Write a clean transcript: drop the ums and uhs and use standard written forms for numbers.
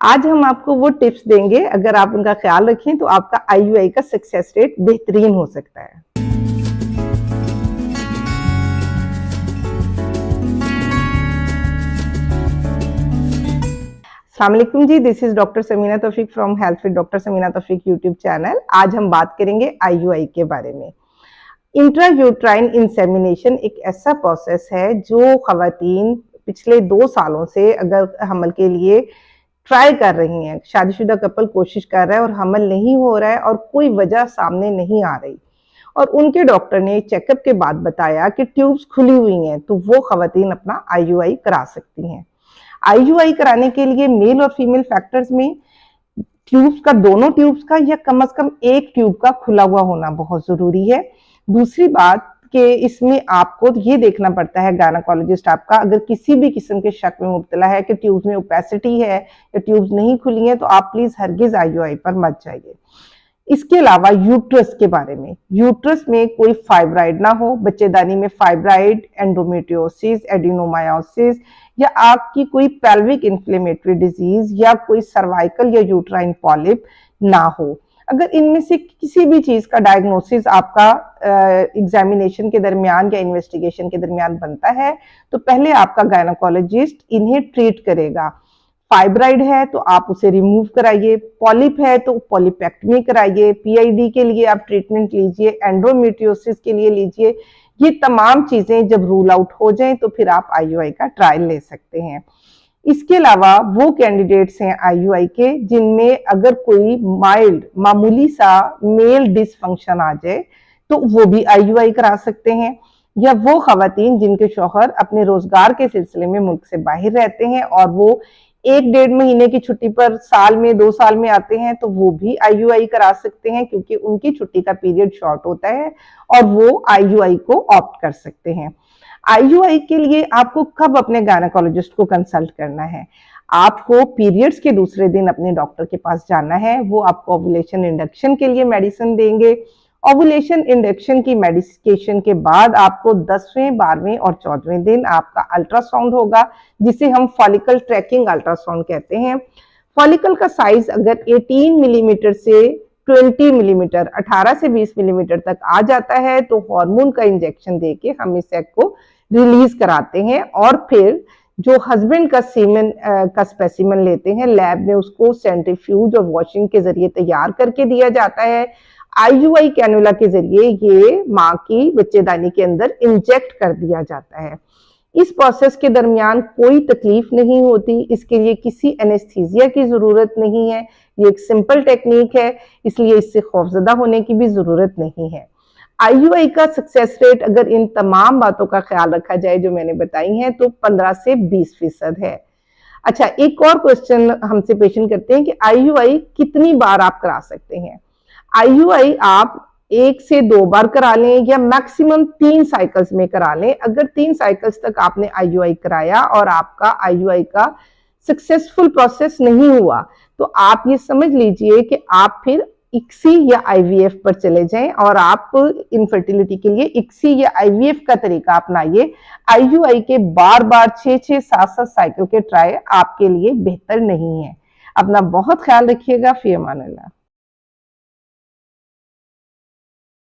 आज हम आपको वो टिप्स देंगे, अगर आप उनका ख्याल रखें तो आपका आईयूआई का सक्सेस रेट बेहतरीन हो सकता है। अस्सलाम वालेकुम जी, this is doctor Samina Taufeeq from health with doctor Samina Taufeeq YouTube channel. आज हम बात करेंगे आईयूआई के बारे में। इंट्रायूट्राइन इंसेमिनेशन एक ऐसा प्रोसेस है जो खवातीन पिछले 2 सालों से अगर हमल के लिए ट्राई कर रही हैं, शादीशुदा कपल कोशिश कर रहा है और हमल नहीं हो रहा है और कोई वजह सामने नहीं आ रही और उनके डॉक्टर ने चेकअप के बाद बताया कि ट्यूब्स खुली हुई हैं, तो वो खवातीन अपना आईयूआई करा सकती हैं। आईयूआई कराने के लिए मेल और फीमेल फैक्टर्स में ट्यूब्स का, दोनों ट्यूब्स का या कम से कम एक ट्यूब का खुला हुआ होना बहुत जरूरी है। दूसरी बात कि इसमें आपको ये देखना पड़ता है, गायनेकोलॉजिस्ट आपका अगर किसी भी किस्म के शक में मुब्तला है कि ट्यूब्स में ओपेसिटी है या ट्यूब्स नहीं खुली हैं, तो आप प्लीज हरगिज आईयूआई पर मत जाइए। इसके अलावा यूट्रस के बारे में, यूट्रस में कोई फाइब्राइड ना हो, बच्चेदानी में फाइब्राइड, एंडोमेट्रियोसिस, एडिनोमायोसिस या आपकी कोई पेल्विक इन्फ्लेमेटरी डिजीज या कोई सर्वाइकल या यूट्राइन पॉलिप ना हो। अगर इनमें से किसी भी चीज का डायग्नोसिस आपका एग्जामिनेशन के दरमियान या इन्वेस्टिगेशन के दरमियान बनता है, तो पहले आपका गायनेकोलॉजिस्ट इन्हें ट्रीट करेगा। फाइब्राइड है तो आप उसे रिमूव कराइए, पॉलिप है तो पॉलिपेक्टमी कराइए, पीआईडी के लिए आप ट्रीटमेंट लीजिए, एंडोमेट्रियोसिस के लिए लीजिए। ये तमाम चीजें जब रूल आउट हो जाएं तो फिर आप आईयूआई का ट्रायल ले सकते हैं। इसके अलावा वो कैंडिडेट्स हैं आईयूआई के जिनमें अगर कोई माइल्ड मामूली सा मेल डिसफंक्शन आ जाए तो वो भी आईयूआई करा सकते हैं, या वो खवातीन जिनके शौहर अपने रोजगार के सिलसिले में मुल्क से बाहर रहते हैं और वो 1-1.5 महीने की छुट्टी पर साल में 2 साल में आते हैं, तो वो भी आईयूआई करा सकते हैं क्योंकि उनकी छुट्टी का पीरियड शॉर्ट होता है और वो आईयूआई को ऑप्ट कर सकते हैं। आईयूआई के लिए आपको कब अपने गायनेकोलॉजिस्ट को कंसल्ट करना है? आपको पीरियड्स के दूसरे दिन अपने डॉक्टर के पास जाना है, वो आपको ओवुलेशन इंडक्शन के लिए मेडिसिन देंगे। ओवुलेशन इंडक्शन की मेडिकेशन के बाद आपको 10वें, 12वें और 14वें दिन आपका अल्ट्रासाउंड होगा, जिसे हम फॉलिकल ट्रैकिंग अल्ट्रासाउंड कहते हैं। फॉलिकल का साइज अगर 18 मिलीमीटर से 20 मिलीमीटर, 18 से 20 मिलीमीटर तक आ जाता है तो हार्मोन का इंजेक्शन देके हम इस एग को रिलीज कराते हैं और फिर जो हस्बैंड का सीमेन का स्पेसिमेन लेते हैं, लैब में उसको सेंट्रीफ्यूज और वॉशिंग के जरिए तैयार करके दिया जाता है। आईयूआई कैनुला के जरिए ये माँ की बच्चेदानी के अंदर इंजेक्ट कर दिया जाता है। इस प्रोसेस के दरमियान कोई तकलीफ नहीं होती, इसके लिए किसी एनेस्थीसिया की जरूरत नहीं है। ये एक सिंपल टेक्निक है, इसलिए इससे खौफजदा होने की भी जरूरत नहीं है। आईयूआई का सक्सेस रेट अगर इन तमाम बातों का ख्याल रखा जाए जो मैंने बताई हैं तो 15 से 20% है। अच्छा, एक और क्वेश्चन हमसे पेशेंट करते हैं कि आईयूआई कितनी बार आप करा सकते हैं? आईयूआई आप 1 से 2 बार करा लें या मैक्सिमम 3 साइकिल्स में करा लें। अगर 3 साइकिल्स तक आपने आईयूआई कराया और आपका आईयूआई का सक्सेसफुल प्रोसेस नहीं हुआ, तो आप ये समझ लीजिए कि आप फिर इक्सी या आईवीएफ पर चले जाएं और आप इनफर्टिलिटी के लिए इक्सी या आईवीएफ का तरीका अपनाइए। आईयूआई के बार-बार 6-6, 7-7 साइकिल के ट्राई आपके लिए बेहतर नहीं है। अपना बहुत ख्याल रखिएगा। फी अमान अल्लाह।